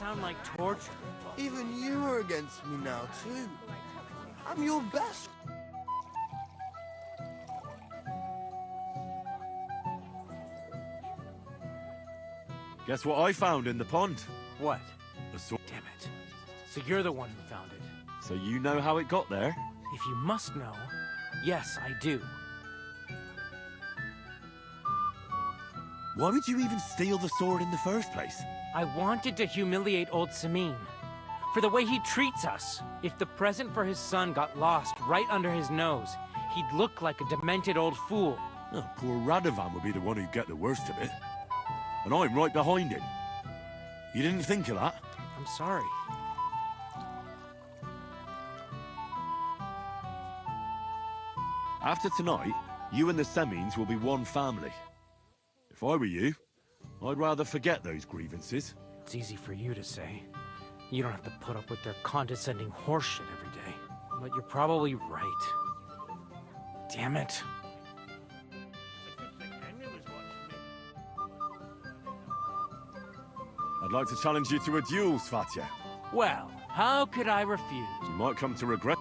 sound like torture. Even you are against me now, too. I'm your best. Guess what I found in the pond? What? A sword. Damn it. So you're the one who found it. So you know how it got there? If you must know, yes, I do. Why would you even steal the sword in the first place? I wanted to humiliate old Samin. For the way he treats us. If the present for his son got lost right under his nose, he'd look like a demented old fool. Oh, poor Radovan would be the one who'd get the worst of it. And I'm right behind him. You didn't think of that? I'm sorry. After tonight, you and the Semines will be one family. If I were you, I'd rather forget those grievances. It's easy for you to say. You don't have to put up with their condescending horseshit every day. But you're probably right. Damn it. I'd like to challenge you to a duel, Svatya. Well, how could I refuse? You might come to regret.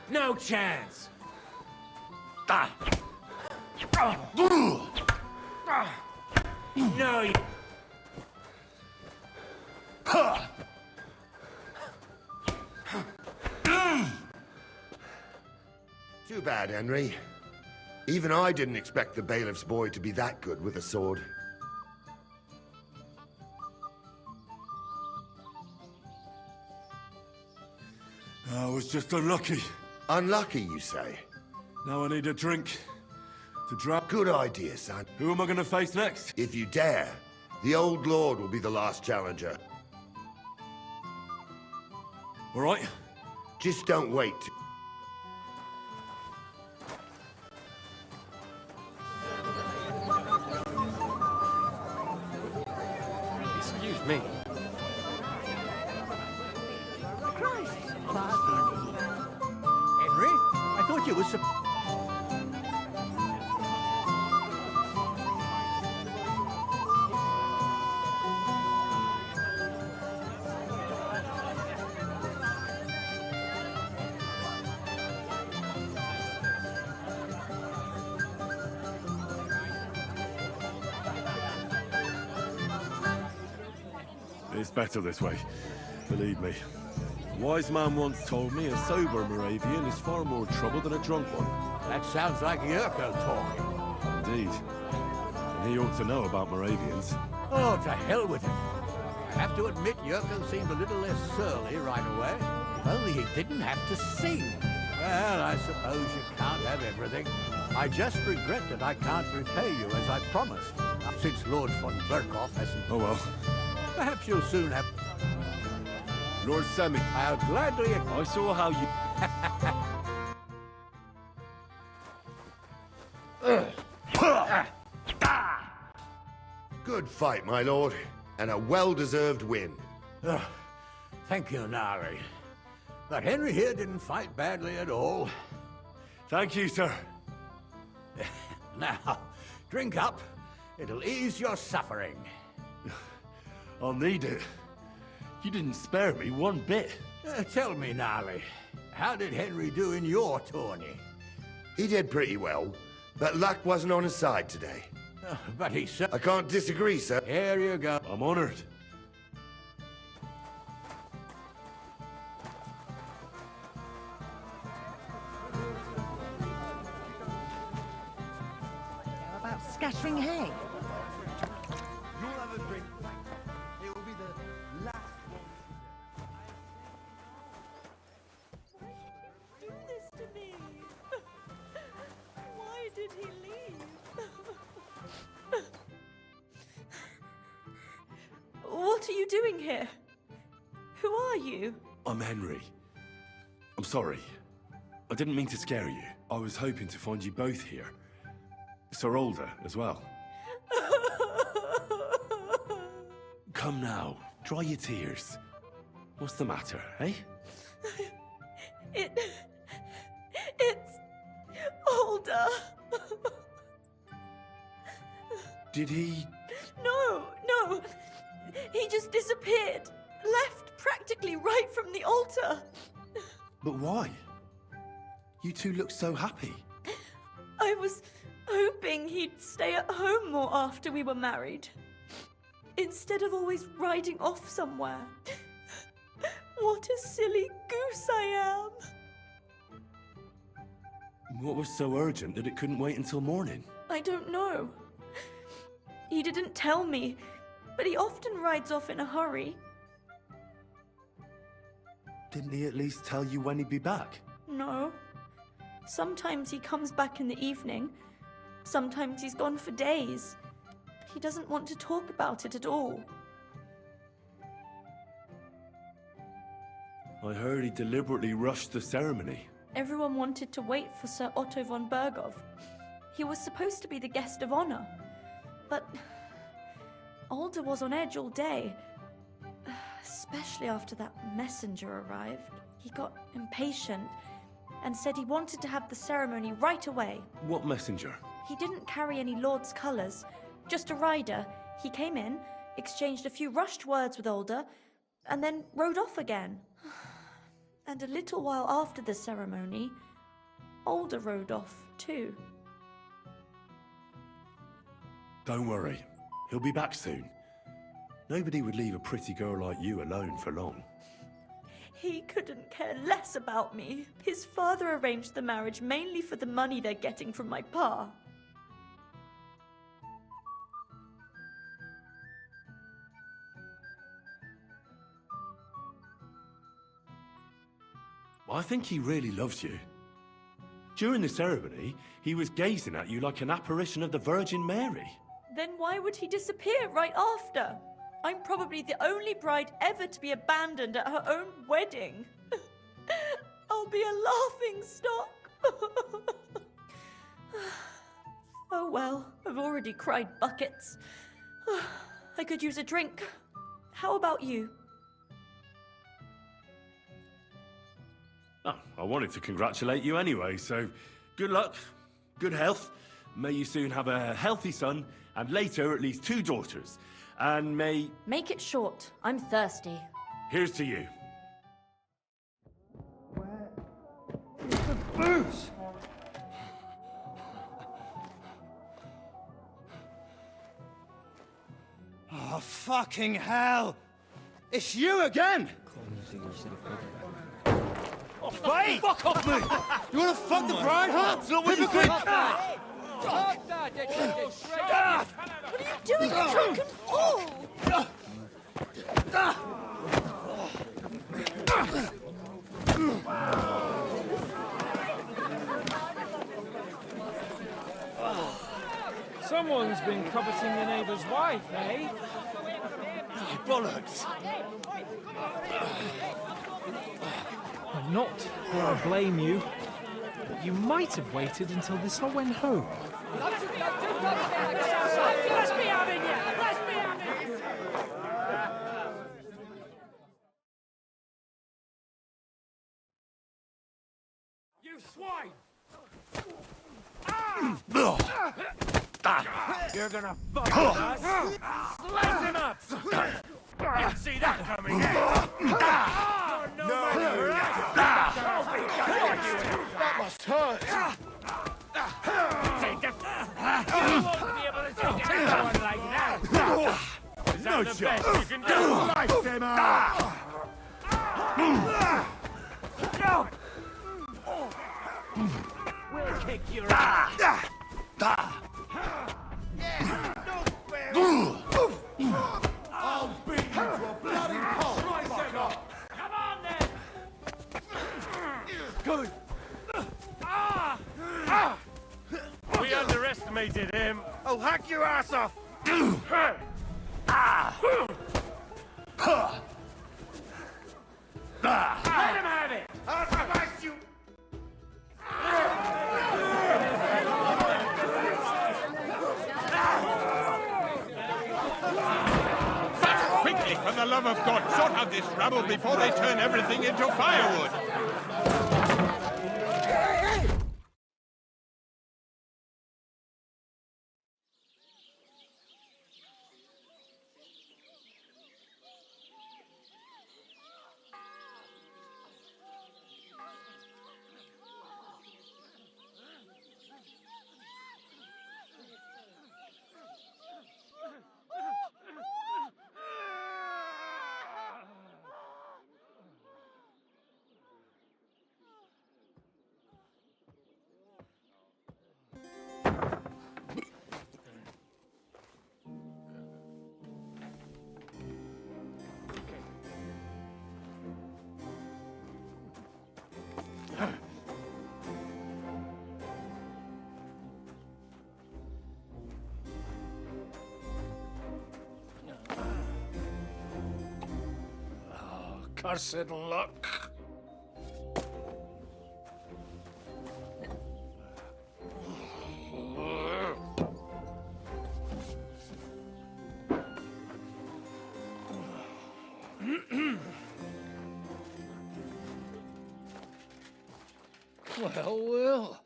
No chance! No, you... Too bad, Henry. Even I didn't expect the bailiff's boy to be that good with a sword. I was just unlucky. Unlucky, you say? Now I need a drink to drown. Good idea, son. Who am I going to face next? If you dare, the old lord will be the last challenger. All right. Just don't wait. Excuse me. Henry, I thought you were It's better this way. Believe me. A wise man once told me a sober Moravian is far more trouble than a drunk one. That sounds like Yurko talk. Indeed. And he ought to know about Moravians. Oh, to hell with it. I have to admit, Yurko seemed a little less surly right away. Only he didn't have to sing. Well, I suppose you can't have everything. I just regret that I can't repay you as I promised, since Lord von Berkhoff hasn't... Oh well. Perhaps you'll soon have... Lord Semi. I'll gladly... I saw how you... Good fight, my lord. And a well-deserved win. Thank you, Nari. But Henry here didn't fight badly at all. Thank you, sir. Now, drink up. It'll ease your suffering. I'll need it. You didn't spare me one bit. Tell me, Nari, how did Henry do in your tourney? He did pretty well, but luck wasn't on his side today. But he said... I can't disagree, sir. Here you go. I'm honored. How about scattering hay? You'll have a drink. It will be the last one. Why did he do this to me? Why did he leave? What are you doing here? Who are you? I'm Henry. I'm sorry. I didn't mean to scare you. I was hoping to find you both here. Sir Older as well. Come now, dry your tears. What's the matter, eh? It's older. Did he... No. He just disappeared. Left practically right from the altar. But why? You two look so happy. I was hoping he'd stay at home more after we were married. Instead of always riding off somewhere. What a silly goose I am. What was so urgent that it couldn't wait until morning? I don't know. He didn't tell me, but he often rides off in a hurry. Didn't he at least tell you when he'd be back? No. Sometimes he comes back in the evening. Sometimes he's gone for days. He doesn't want to talk about it at all. I heard he deliberately rushed the ceremony. Everyone wanted to wait for Sir Otto von Berghoff. He was supposed to be the guest of honor. But Alder was on edge all day. Especially after that messenger arrived. He got impatient and said he wanted to have the ceremony right away. What messenger? He didn't carry any Lord's colours, just a rider. He came in, exchanged a few rushed words with Alder, and then rode off again. And a little while after the ceremony, Alder rode off too. Don't worry. He'll be back soon. Nobody would leave a pretty girl like you alone for long. He couldn't care less about me. His father arranged the marriage mainly for the money they're getting from my pa. I think he really loves you. During the ceremony, he was gazing at you like an apparition of the Virgin Mary. Then why would he disappear right after? I'm probably the only bride ever to be abandoned at her own wedding. I'll be a laughing stock. Oh well, I've already cried buckets. I could use a drink. How about you? Oh, I wanted to congratulate you anyway, so good luck, good health. May you soon have a healthy son, and later at least 2 daughters. And may... Make it short. I'm thirsty. Here's to you. Booze! Oh, fucking hell! It's you again! Oh, Faye! Fuck off me! You wanna fuck the bride, huh? It's not what you think! What are you doing, you drunken fool? Someone's been coveting the neighbor's wife, eh? Oh, bollocks! Not that I blame you, but you might have waited until this all went home. Let's be having you! Let's be having you! You swine! You're gonna fuck with us? Slice him up! Didn't see that coming, That must hurt! You won't be able to take anyone like that! Is that the best you can do? Slice him up! We'll kick your ass! I'll beat you to a bloody pulp! Come on then! Good! We underestimated him. I'll hack your ass off! Let him have it! I'll smash you! For the love of God, sort out this rabble before they turn everything into firewood! Cursed luck. Well.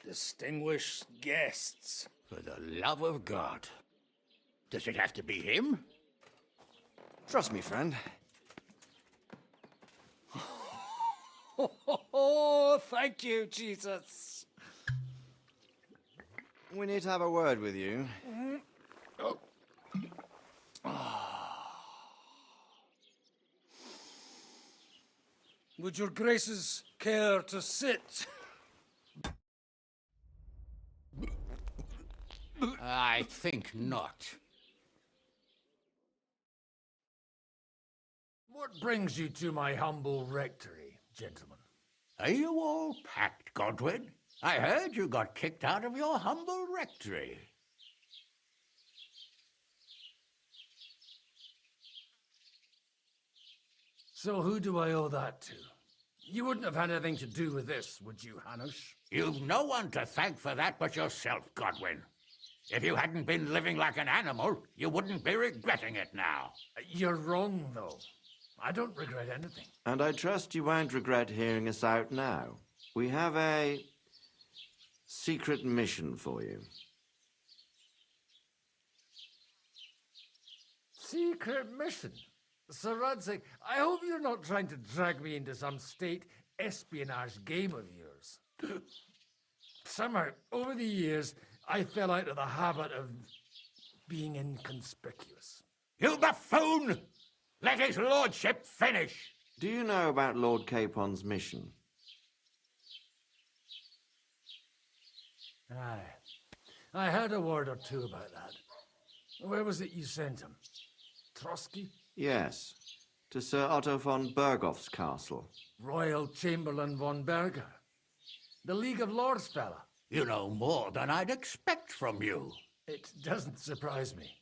Distinguished guests. For the love of God. Does it have to be him? Trust me, friend. Oh, thank you, Jesus. We need to have a word with you. Would your graces care to sit? I think not. What brings you to my humble rectory, gentlemen? Are you all packed, Godwin? I heard you got kicked out of your humble rectory. So who do I owe that to? You wouldn't have had anything to do with this, would you, Hanush? You've no one to thank for that but yourself, Godwin. If you hadn't been living like an animal, you wouldn't be regretting it now. You're wrong, though. I don't regret anything. And I trust you won't regret hearing us out now. We have a secret mission for you. Secret mission? Sir Radzig, I hope you're not trying to drag me into some state espionage game of yours. Somehow, over the years, I fell out of the habit of being inconspicuous. You buffoon! Let his lordship finish! Do you know about Lord Capon's mission? Aye. I heard a word or two about that. Where was it you sent him? Trotsky? Yes, to Sir Otto von Bergoff's castle. Royal Chamberlain von Berger? The League of Lords fella? You know more than I'd expect from you. It doesn't surprise me.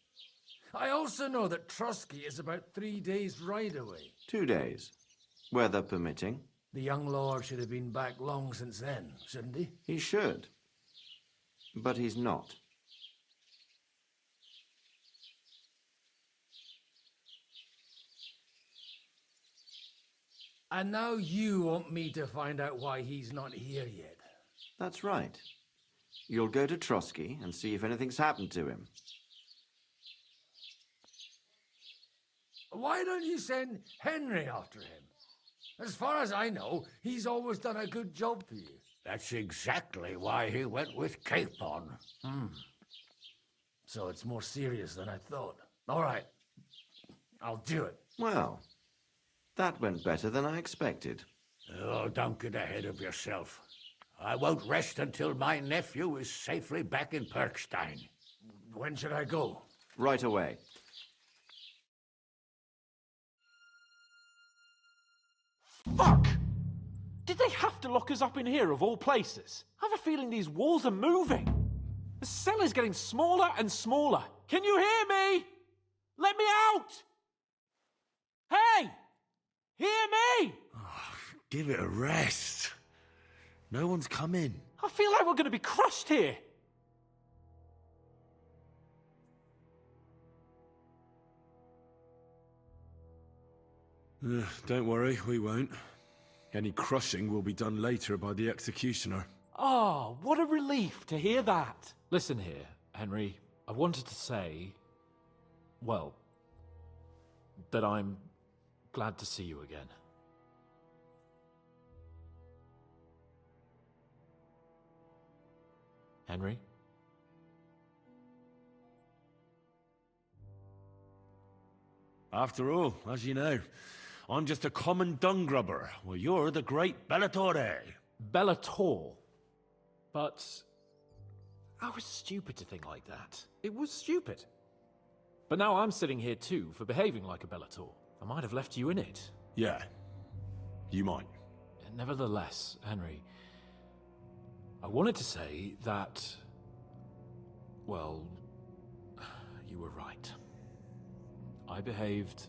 I also know that Trotsky is about 3 days' ride away. 2 days, weather permitting. The young lord should have been back long since then, shouldn't he? He should, but he's not. And now you want me to find out why he's not here yet. That's right. You'll go to Trotsky and see if anything's happened to him. Why don't you send Henry after him? As far as I know, he's always done a good job for you. That's exactly why he went with Capon. So it's more serious than I thought. All right. I'll do it. Well, that went better than I expected. Oh, don't get ahead of yourself. I won't rest until my nephew is safely back in Perkstein. When should I go? Right away. Fuck! Did they have to lock us up in here of all places? I have a feeling these walls are moving. The cell is getting smaller and smaller. Can you hear me? Let me out! Hey! Hear me! Give it a rest. No one's come in. I feel like we're going to be crushed here. Don't worry, we won't. Any crushing will be done later by the executioner. Oh, what a relief to hear that. Listen here, Henry. I wanted to say, well, that I'm glad to see you again. Henry? After all, as you know, I'm just a common dung grubber, while you're the great Bellatore. Bellator. But I was stupid to think like that. It was stupid. But now I'm sitting here too for behaving like a Bellator. I might have left you in it. Yeah, you might. Nevertheless, Henry, I wanted to say that, well, you were right. I behaved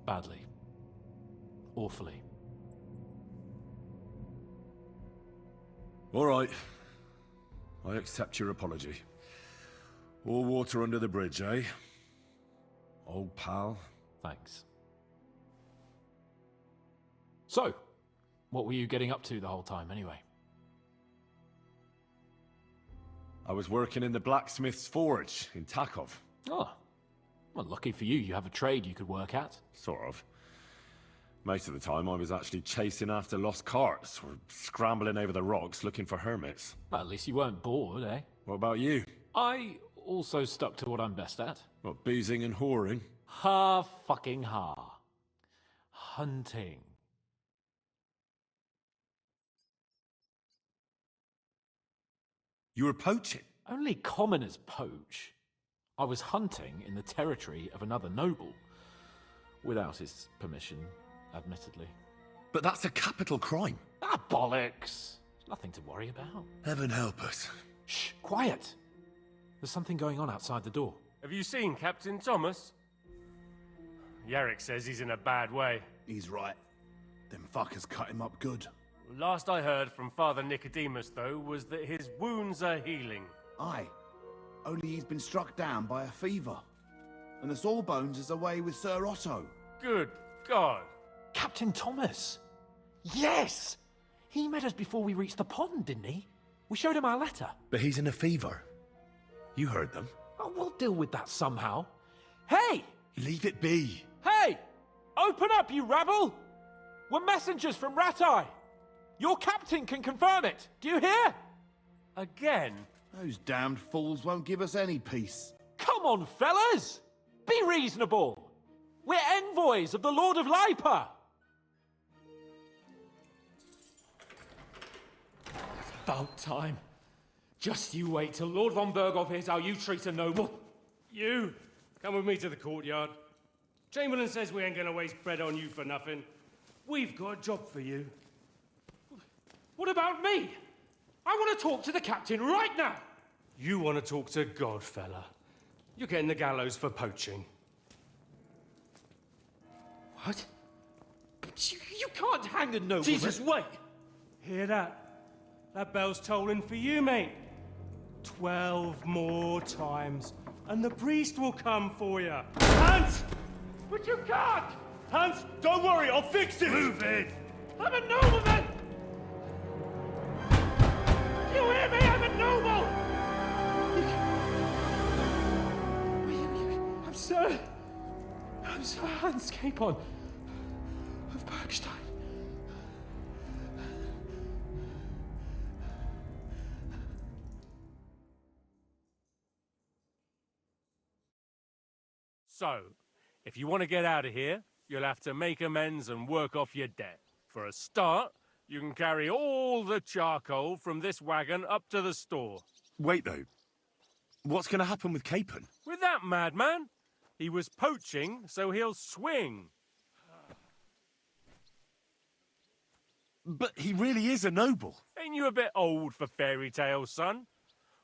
badly. Awfully. All right. I accept your apology. All water under the bridge, eh? Old pal. Thanks. So, what were you getting up to the whole time, anyway? I was working in the blacksmith's forge in Takov. Oh. Well, lucky for you, you have a trade you could work at. Sort of. Most of the time I was actually chasing after lost carts, or scrambling over the rocks looking for hermits. Well, at least you weren't bored, eh? What about you? I also stuck to what I'm best at. What, boozing and whoring? Fucking hunting. You were poaching? Only commoners poach. I was hunting in the territory of another noble. Without his permission, admittedly. But that's a capital crime. Ah, bollocks! Nothing to worry about. Heaven help us. Shh, quiet! There's something going on outside the door. Have you seen Captain Thomas? Yarrick says he's in a bad way. He's right. Them fuckers cut him up good. Last I heard from Father Nicodemus, though, was that his wounds are healing. Aye. Only he's been struck down by a fever. And the Sawbones is away with Sir Otto. Good God. Captain Thomas! Yes! He met us before we reached the pond, didn't he? We showed him our letter. But he's in a fever. You heard them. Oh, we'll deal with that somehow. Hey! Leave it be. Hey! Open up, you rabble! We're messengers from Ratai. Your captain can confirm it. Do you hear? Again? Those damned fools won't give us any peace. Come on, fellas! Be reasonable. We're envoys of the Lord of Lipa. About time. Just you wait till Lord von Berghoff hears how you treat a noble. You, come with me to the courtyard. Chamberlain says we ain't gonna waste bread on you for nothing. We've got a job for you. What about me? I want to talk to the captain right now. You want to talk to God, fella. You're getting the gallows for poaching. What? But you can't hang a nobleman. Jesus, wait! Hear that? That bell's tolling for you, mate. 12 more times, and the priest will come for you. Hans! But you can't! Hans, don't worry, I'll fix it! Move it! I'm a nobleman! You hear me? I'm a noble! I'm Sir Hans Capon of Bergstein. So, if you want to get out of here, you'll have to make amends and work off your debt. For a start, you can carry all the charcoal from this wagon up to the store. Wait, though. What's going to happen with Capon? With that madman? He was poaching, so he'll swing. But he really is a noble. Ain't you a bit old for fairy tales, son?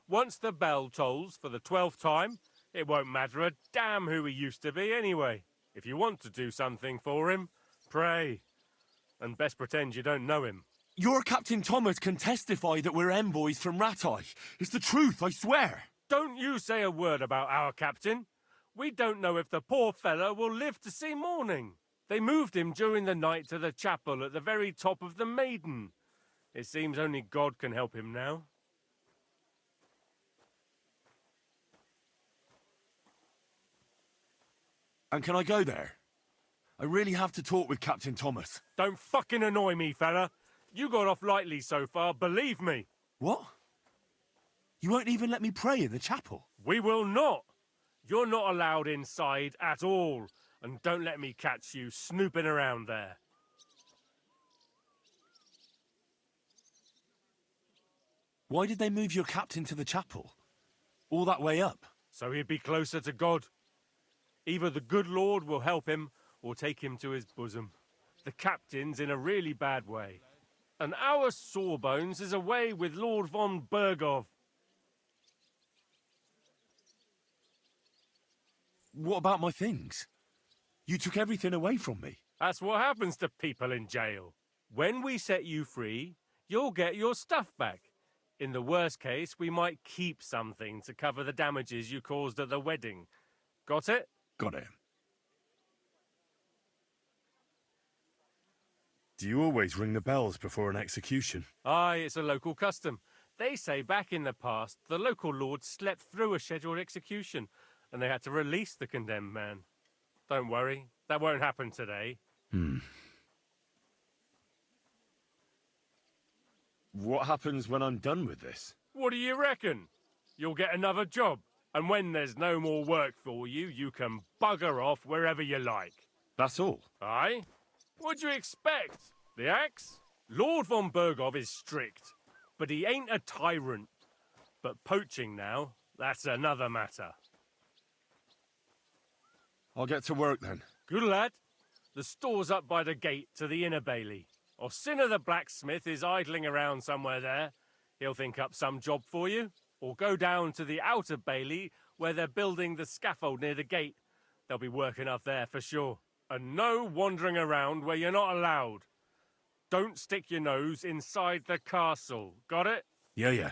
Once the bell tolls for the 12th time, it won't matter a damn who he used to be anyway. If you want to do something for him, pray. And best pretend you don't know him. Your Captain Thomas can testify that we're envoys from Ratai. It's the truth, I swear. Don't you say a word about our captain. We don't know if the poor fella will live to see morning. They moved him during the night to the chapel at the very top of the Maiden. It seems only God can help him now. And can I go there? I really have to talk with Captain Thomas. Don't fucking annoy me, fella. You got off lightly so far, believe me. What? You won't even let me pray in the chapel? We will not. You're not allowed inside at all. And don't let me catch you snooping around there. Why did they move your captain to the chapel? All that way up? So he'd be closer to God. Either the good Lord will help him, or take him to his bosom. The captain's in a really bad way. And our Sawbones is away with Lord von Bergov. What about my things? You took everything away from me. That's what happens to people in jail. When we set you free, you'll get your stuff back. In the worst case, we might keep something to cover the damages you caused at the wedding. Got it? Got it. Do you always ring the bells before an execution? Aye, it's a local custom. They say back in the past, the local lord slept through a scheduled execution, and they had to release the condemned man. Don't worry, that won't happen today. What happens when I'm done with this? What do you reckon? You'll get another job, and when there's no more work for you, you can bugger off wherever you like. That's all? Aye? What'd you expect? The axe? Lord von Bergov is strict, but he ain't a tyrant. But poaching now, that's another matter. I'll get to work then. Good lad. The store's up by the gate to the inner bailey. Orsina the blacksmith is idling around somewhere there. He'll think up some job for you. Or go down to the outer bailey where they're building the scaffold near the gate. They'll be working up there for sure. And no wandering around where you're not allowed. Don't stick your nose inside the castle. Got it? Yeah.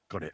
Got it.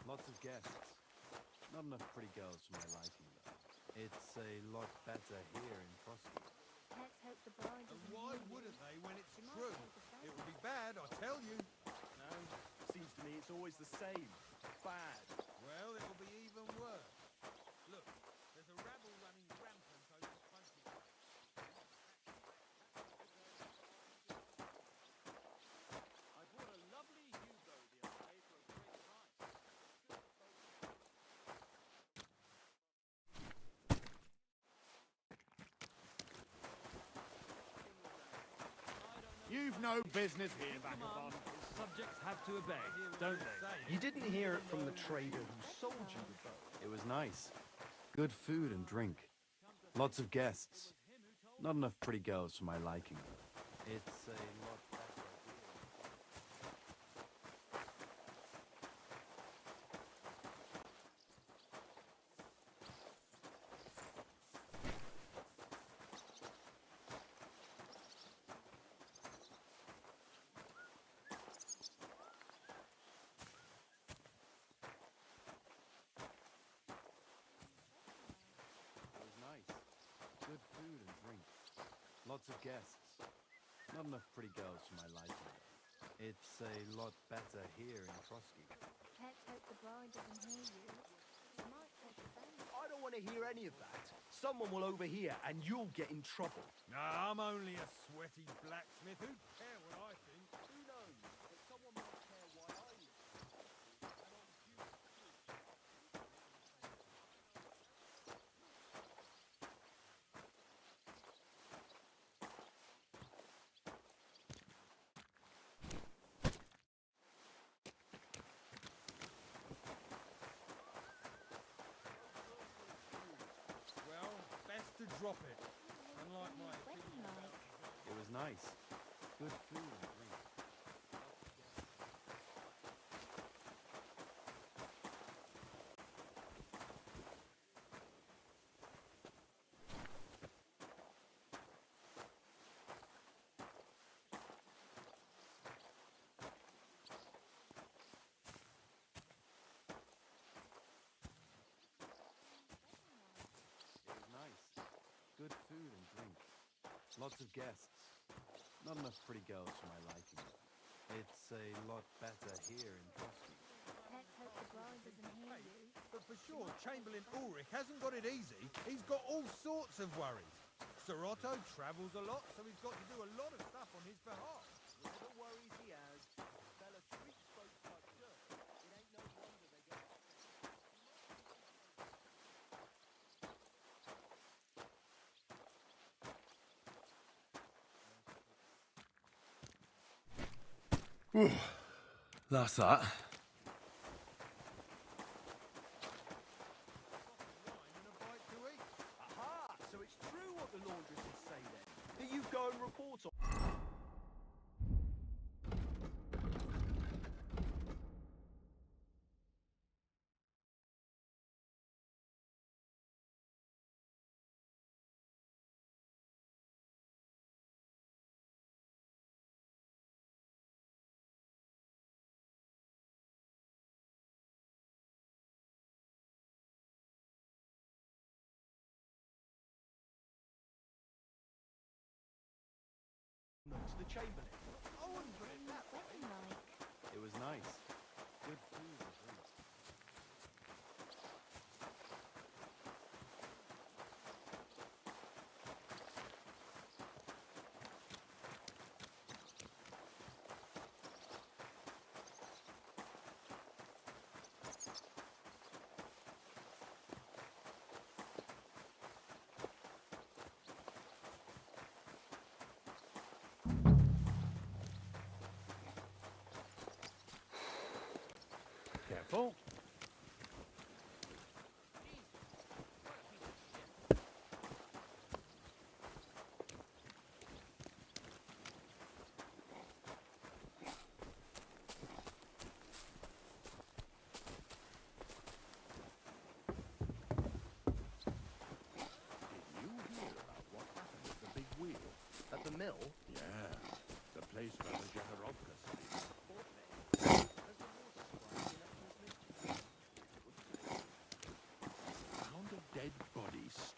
Lots of guests. Not enough pretty girls for my liking, though. It's a lot better here in Frosty. Let's hope the bride And doesn't why hear you. wouldn't they when it's She might true? take offence. It would be bad, I tell you. No, seems to me it's always the same. Bad. Well, it'll be even worse. Look, there's a rabble running rampant over the countryside. I bought a lovely Hugo the other day for a great price. You've no business here, Vagabond. Subjects have to obey, don't they? You didn't hear it from the trader who sold you the bow. It was nice. Good food and drink. Lots of guests. Not enough pretty girls for my liking, though. It's a lot better here. It was nice. Good food and drink. Lots of guests. Not enough pretty girls for my liking, though. It's a lot better here in Frosty. Let's hope the bride doesn't hear you. She might take offence. I don't want to hear any of that. Someone will overhear and you'll get in trouble. Nah, I'm only a sweaty blacksmith. Who care what I think? Who knows? But someone might care why I live. Well, best to drop it. Unlike my Wedding opinion like. about It was nice. Good food and drink. It was nice. Good food and drink. Lots of guests. Not enough pretty girls for my liking, though. It's a lot better here in Frosty. Let's hope the bride doesn't hear Hey, you. but for sure, Chamberlain Ulrich hasn't got it easy. He's got all sorts of worries. Sir Otto travels a lot, so he's got to do a lot of stuff on his behalf. Whatever worries he has, fella treats folks like dirt. It ain't no wonder they get That's that. Wine and a bite to eat. Aha! So it's true what the laundresses say then. That you go and report on. To the Chamberlain. I wouldn't put it that way. Wedding like. It was nice. Good food and drink. Careful. Did you hear about what happened at the big wheel? At the mill? Yeah, the place where the Jehorovka sits.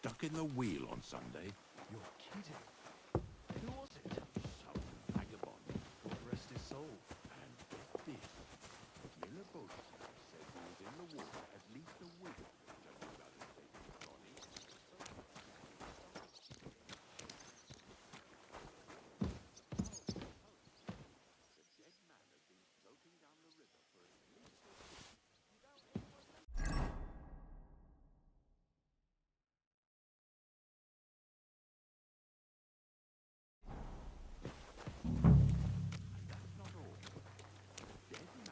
stuck in the wheel on Sunday. You're kidding. Who was it? Some vagabond. God rest his soul. And get this. Miller Boatman said he was in the water at least a week. Judging about his statement, Connie. The dead man had been floating down the river for at least a week.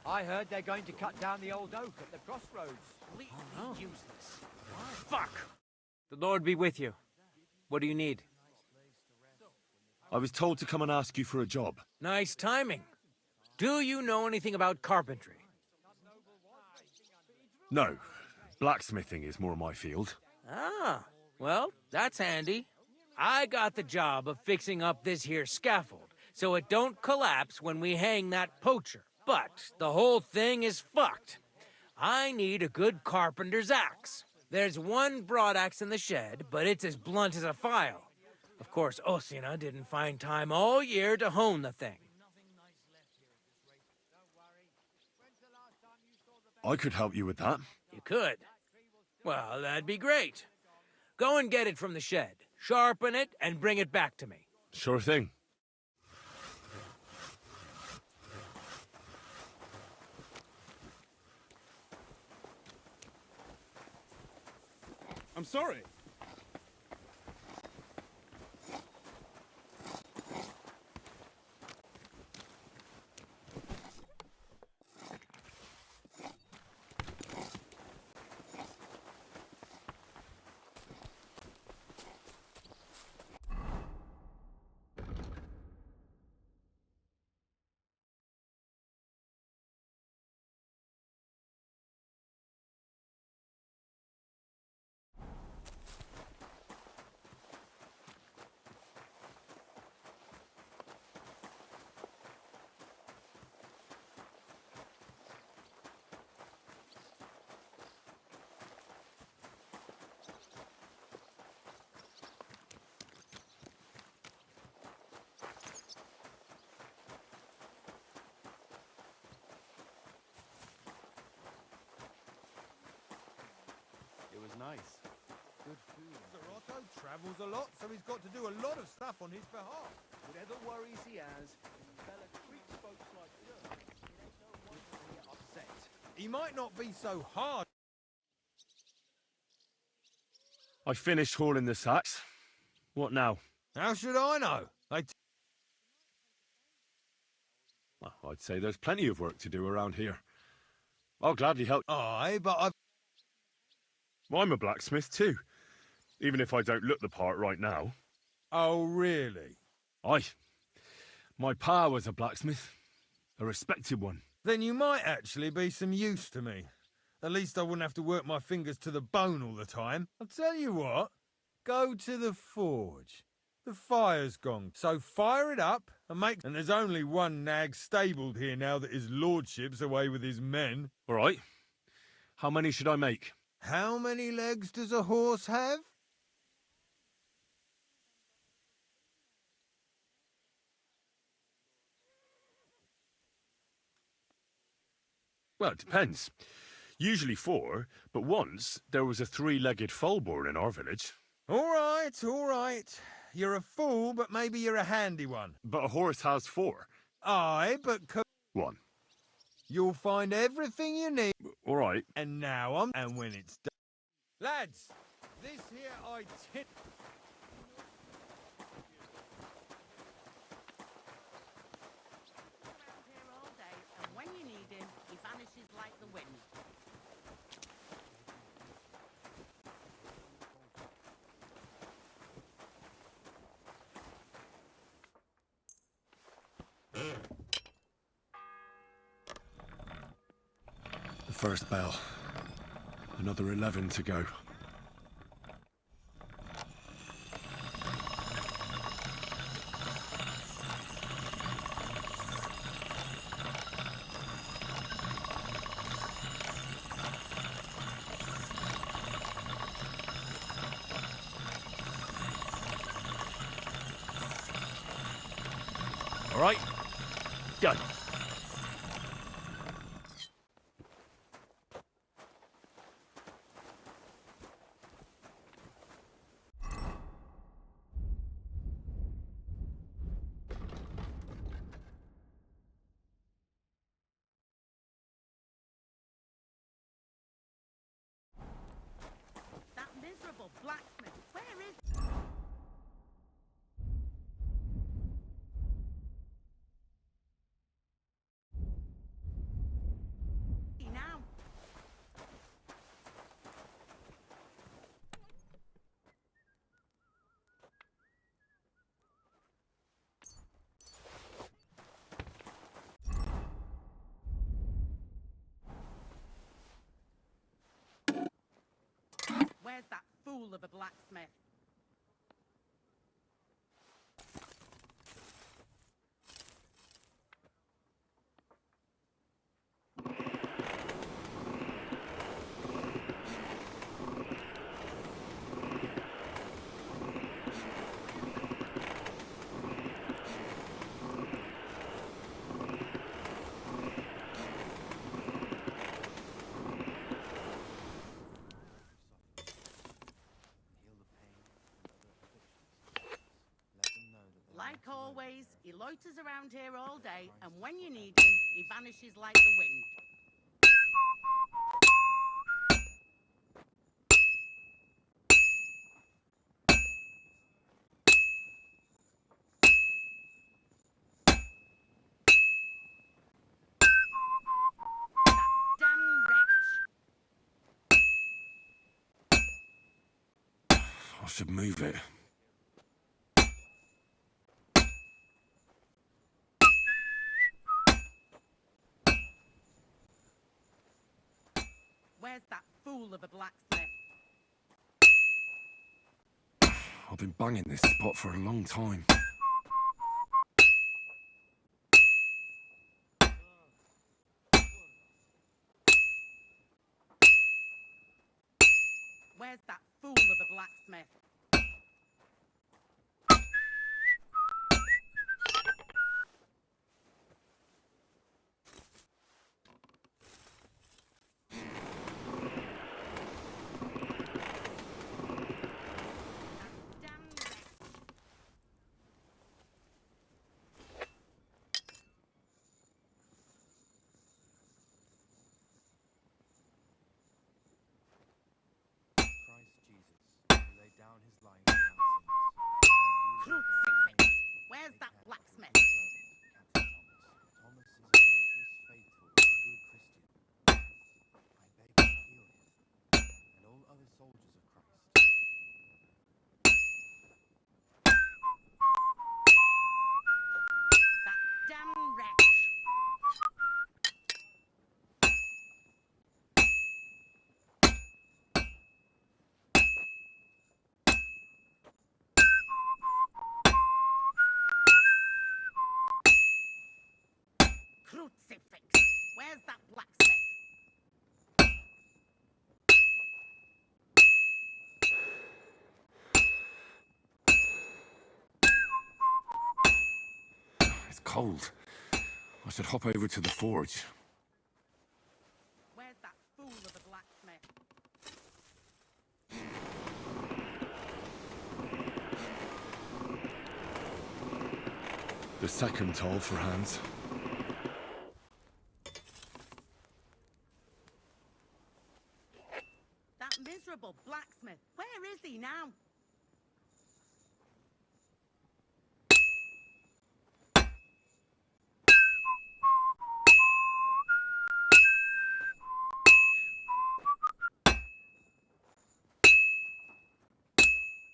I heard they're going to cut down the old oak at the crossroads. Useless. Fuck! The Lord be with you. What do you need? I was told to come and ask you for a job. Nice timing. Do you know anything about carpentry? No. Blacksmithing is more my field. Ah, well, that's handy. I got the job of fixing up this here scaffold, so it don't collapse when we hang that poacher. But the whole thing is fucked. I need a good carpenter's axe. There's one broadaxe in the shed, but it's as blunt as a file. Of course, Osina didn't find time all year to hone the thing. I could help you with that. You could? Well, that'd be great. Go and get it from the shed, sharpen it, and bring it back to me. Sure thing. I'm sorry. It was nice. Good food. Sir Otto travels a lot, so he's got to do a lot of stuff on his behalf. Whatever worries he has, the fella treats folks like dirt. It ain't no wonder they get upset. He might not be so hard. I finished hauling the sacks. What now? How should I know? Well, I'd say there's plenty of work to do around here. I'll gladly help. Aye, but I've... Well, I'm a blacksmith too, even if I don't look the part right now. Oh, really? Aye. My pa was a blacksmith. A respected one. Then you might actually be some use to me. At least I wouldn't have to work my fingers to the bone all the time. I'll tell you what. Go to the forge. The fire's gone, so fire it up and make... And there's only one nag stabled here now that his lordship's away with his men. All right. How many should I make? How many legs does a horse have? Well, it depends. Usually 4, but once there was a 3-legged foal born in our village. All right. You're a fool, but maybe you're a handy one. But a horse has 4. Aye, but... 1. You'll find everything you need. All right. And now I'm... And when it's done... Lads, this here itinerary... Around here all day, and when you need him, he vanishes like the wind. The first bell. Another 11 to go. All right? Done. That miserable blacksmith. Where is he now? Where's that fool of a blacksmith? Like always, he loiters around here all day, and when you need him, he vanishes like the wind. That damn wretch! I should move it. Where's that fool of a blacksmith? I've been banging this spot for a long time. Where's that fool of a blacksmith? Christ Jesus, who laid down his life for our sins. Crucifix! Where's that blacksmith? Thomas is a virtuous, faithful, and good Christian. I beg you heal him, and all other soldiers of Christ. That damn wretch! Crucifix! Where's that blacksmith? It's cold. I should hop over to the forge. Where's that fool of a blacksmith? The second toll for Hans. That miserable blacksmith. Where is he now?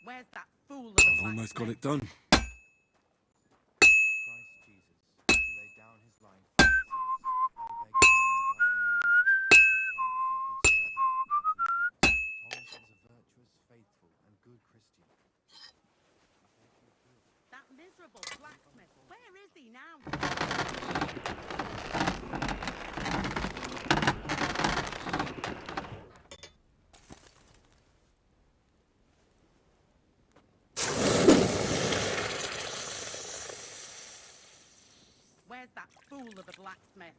Where's that fool of a I've almost got it done. Christ Jesus, who laid down his life for our sins. I beg you, in the guardian angel, take care of your good servant, Captain Thomas. Thomas is a virtuous, faithful, and good Christian. I beg you heal him. That miserable blacksmith. Where is he now? fool of a blacksmith.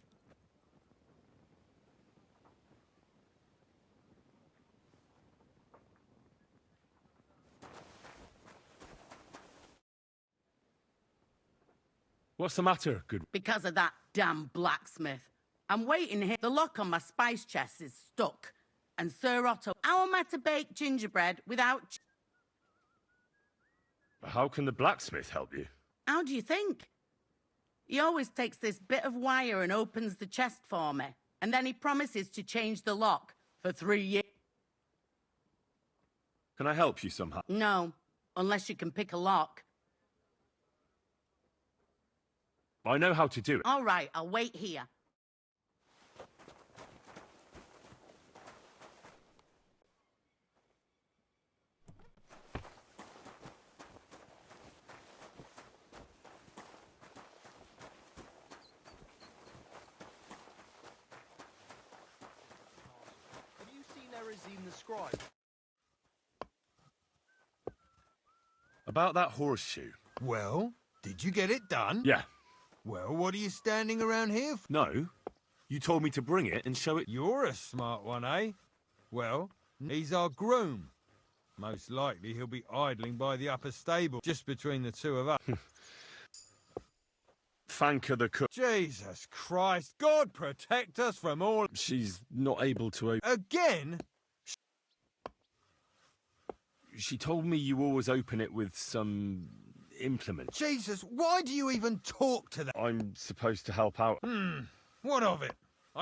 What's the matter, good? Because of that damn blacksmith. I'm waiting here. The lock on my spice chest is stuck. And Sir Otto, how am I to bake gingerbread without... How can the blacksmith help you? How do you think? He always takes this bit of wire and opens the chest for me. And then he promises to change the lock for 3 years. Can I help you somehow? No, unless you can pick a lock. I know how to do it. All right, I'll wait here. Have you seen Erazim the scribe? About that horseshoe. Well, did you get it done? Yeah. Well, what are you standing around here for? No. You told me to bring it and show it. You're a smart one, eh? Well, he's our groom. Most likely he'll be idling by the upper stable, just between the two of us. Thank her, the cook. Jesus Christ, God protect us from all... She's not able to... Again? She told me you always open it with some implement. Jesus, why do you even talk to that? I'm supposed to help out. What of it?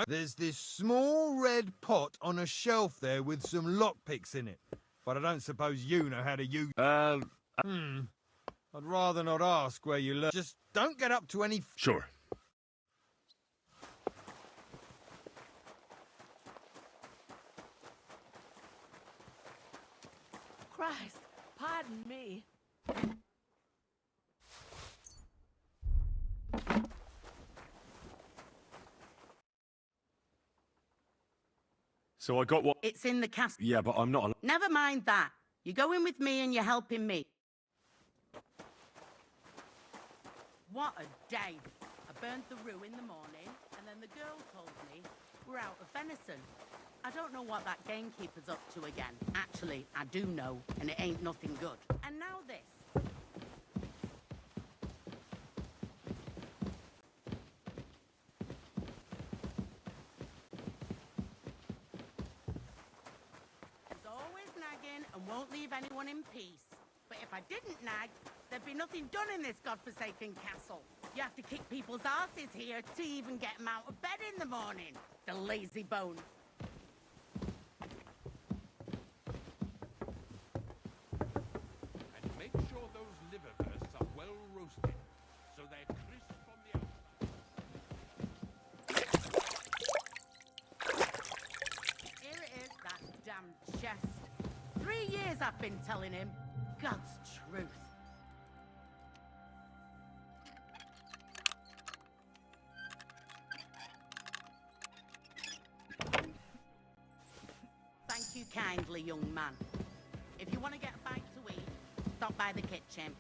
There's this small red pot on a shelf there with some lockpicks in it. But I don't suppose you know how to use... I'd rather not ask where you learn. Just don't get up to any... Sure. Christ, pardon me. So I got what... It's in the castle. Yeah, but I'm not... Never mind that. You're going with me and you're helping me. What a day. I burnt the roux in the morning, and then the girl told me we're out of venison. I don't know what that gamekeeper's up to again. Actually, I do know, and it ain't nothing good. And now this. There's always nagging and won't leave anyone in peace. But if I didn't nag, there'd be nothing done in this godforsaken castle. You have to kick people's asses here to even get them out of bed in the morning. The lazy bones. And make sure those liverwursts are well roasted, so they're crisp on the outside. Here it is, that damn chest. 3 years I've been telling him. God's truth. Thank you kindly, young man. If you want to get a bite to eat, stop by the kitchen.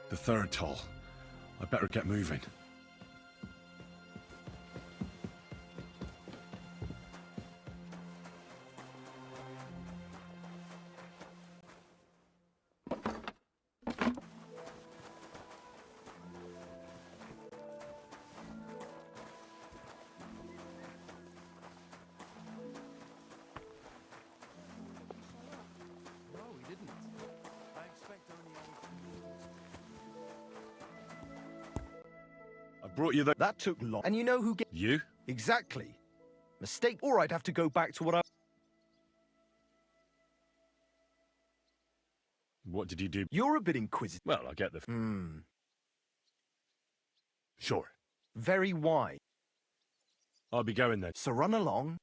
The third toll. I better get moving. No, we didn't. I expect only I brought you the... That took long. And you know who You? Exactly. Mistake. All right, have to go back to what I... What did you do? You're a bit inquisitive. Well, I get the... Sure. Very wise. I'll be going then. So run along.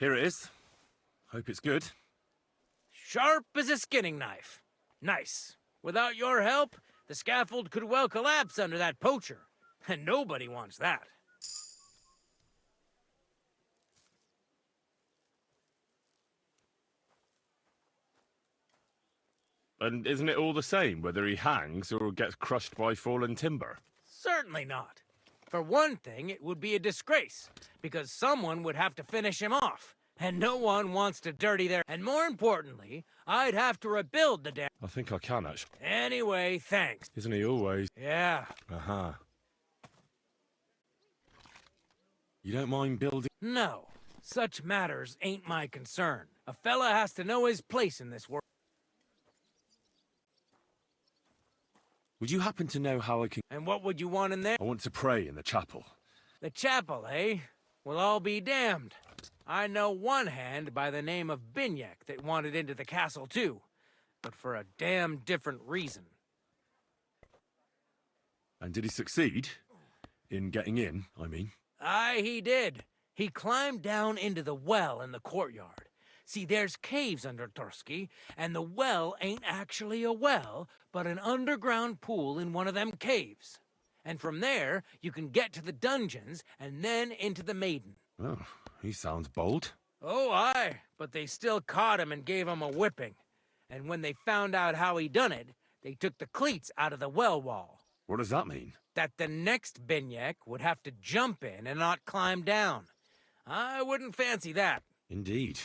Here it is. Hope it's good. Sharp as a skinning knife. Nice. Without your help, the scaffold could well collapse under that poacher. And nobody wants that. And isn't it all the same whether he hangs or gets crushed by fallen timber? Certainly not. For one thing, it would be a disgrace, because someone would have to finish him off, and no one wants to dirty their... And more importantly, I'd have to rebuild the damn... I think I can, actually. Anyway, thanks. Isn't he always? Yeah. Uh-huh. You don't mind building... No. Such matters ain't my concern. A fella has to know his place in this world. Would you happen to know how I can... And what would you want in there? I want to pray in the chapel. The chapel, eh? Well, I'll be damned. I know one hand by the name of Binyek that wanted into the castle too, but for a damn different reason. And did he succeed? In getting in, I mean. Aye, he did. He climbed down into the well in the courtyard. See, there's caves under Tursky, and the well ain't actually a well, but an underground pool in one of them caves. And from there, you can get to the dungeons, and then into the Maiden. Oh, he sounds bold. Oh, aye, but they still caught him and gave him a whipping. And when they found out how he done it, they took the cleats out of the well wall. What does that mean? That the next Binyek would have to jump in and not climb down. I wouldn't fancy that. Indeed.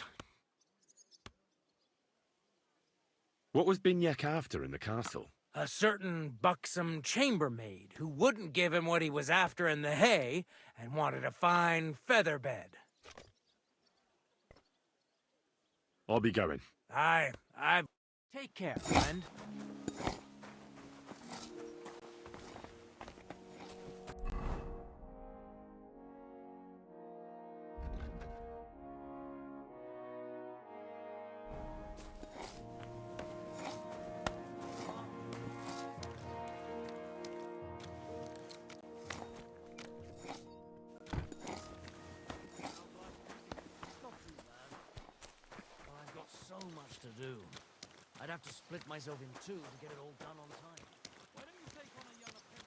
What was Binyek after in the castle? A certain buxom chambermaid who wouldn't give him what he was after in the hay and wanted a fine feather bed. I'll be going. Aye. Take care, friend. I'd have to split myself in two to get it all done on time. Why don't you take on a young apprentice?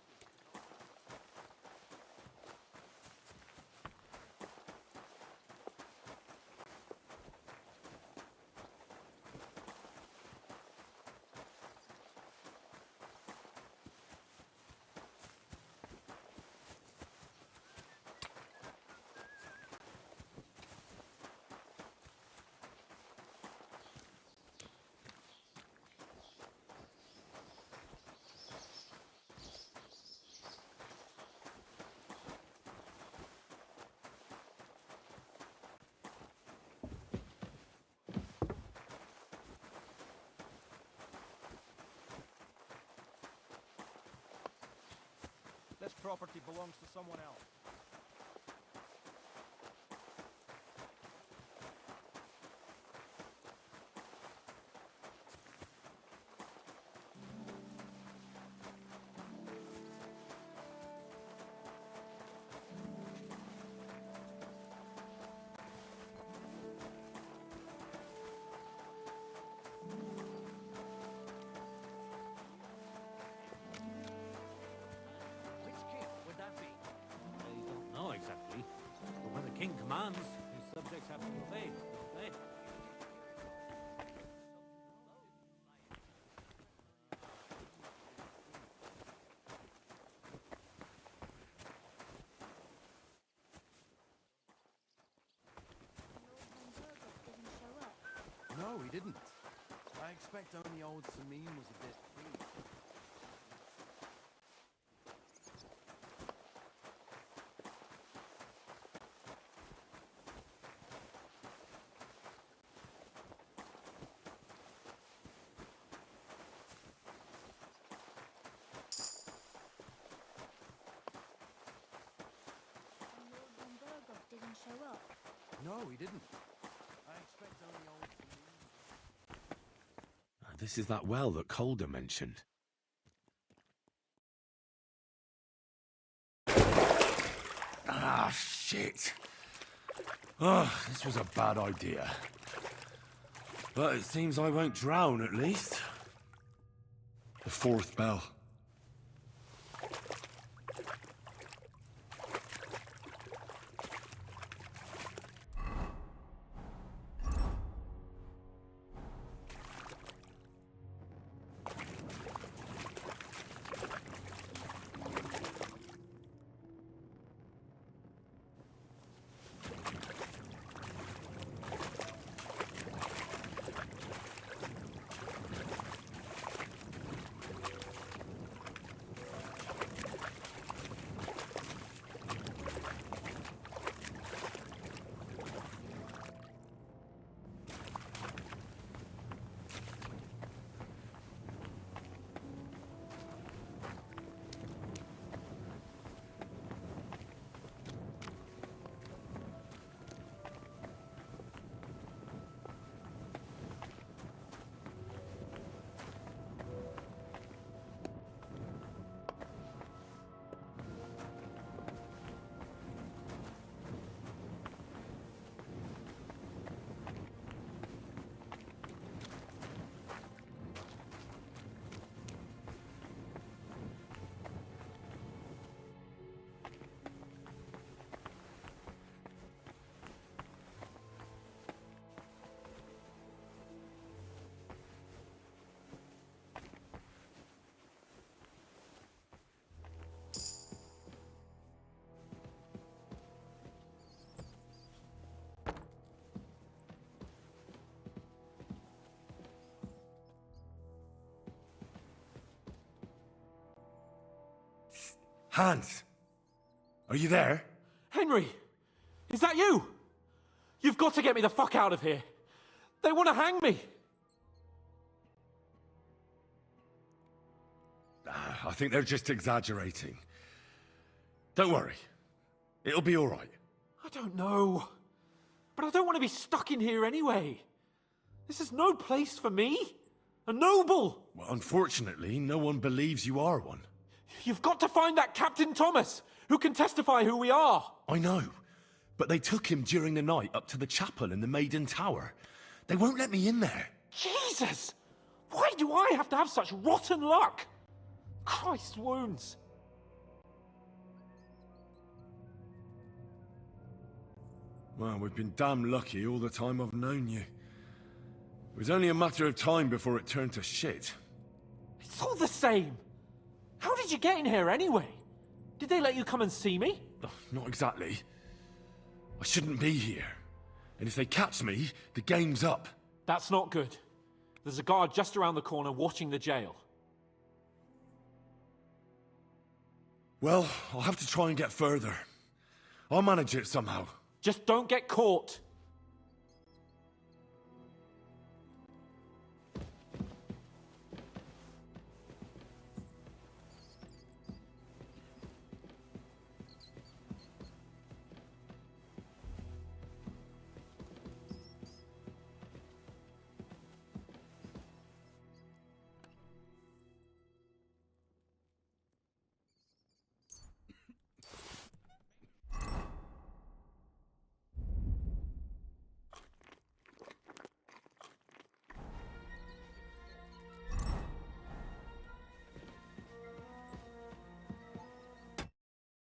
This property belongs to someone else. Hey, hey. No, he didn't. I expect only old Samim was a bit pleased. Lord von Berghoff didn't show up. No, he didn't. I expect only old Samim. This is that well that Calder mentioned. Ah, shit. Oh, this was a bad idea. But it seems I won't drown, at least. The fourth bell. Hans! Are you there? Henry! Is that you? You've got to get me the fuck out of here. They want to hang me. I think they're just exaggerating. Don't worry. It'll be all right. I don't know. But I don't want to be stuck in here anyway. This is no place for me. A noble. Well, unfortunately, no one believes you are one. You've got to find that Captain Thomas, who can testify who we are. I know. But they took him during the night up to the chapel in the Maiden Tower. They won't let me in there. Jesus! Why do I have to have such rotten luck? Christ's wounds. Well, we've been damn lucky all the time I've known you. It was only a matter of time before it turned to shit. It's all the same. How did you get in here anyway? Did they let you come and see me? Oh, not exactly. I shouldn't be here. And if they catch me, the game's up. That's not good. There's a guard just around the corner watching the jail. Well, I'll have to try and get further. I'll manage it somehow. Just don't get caught.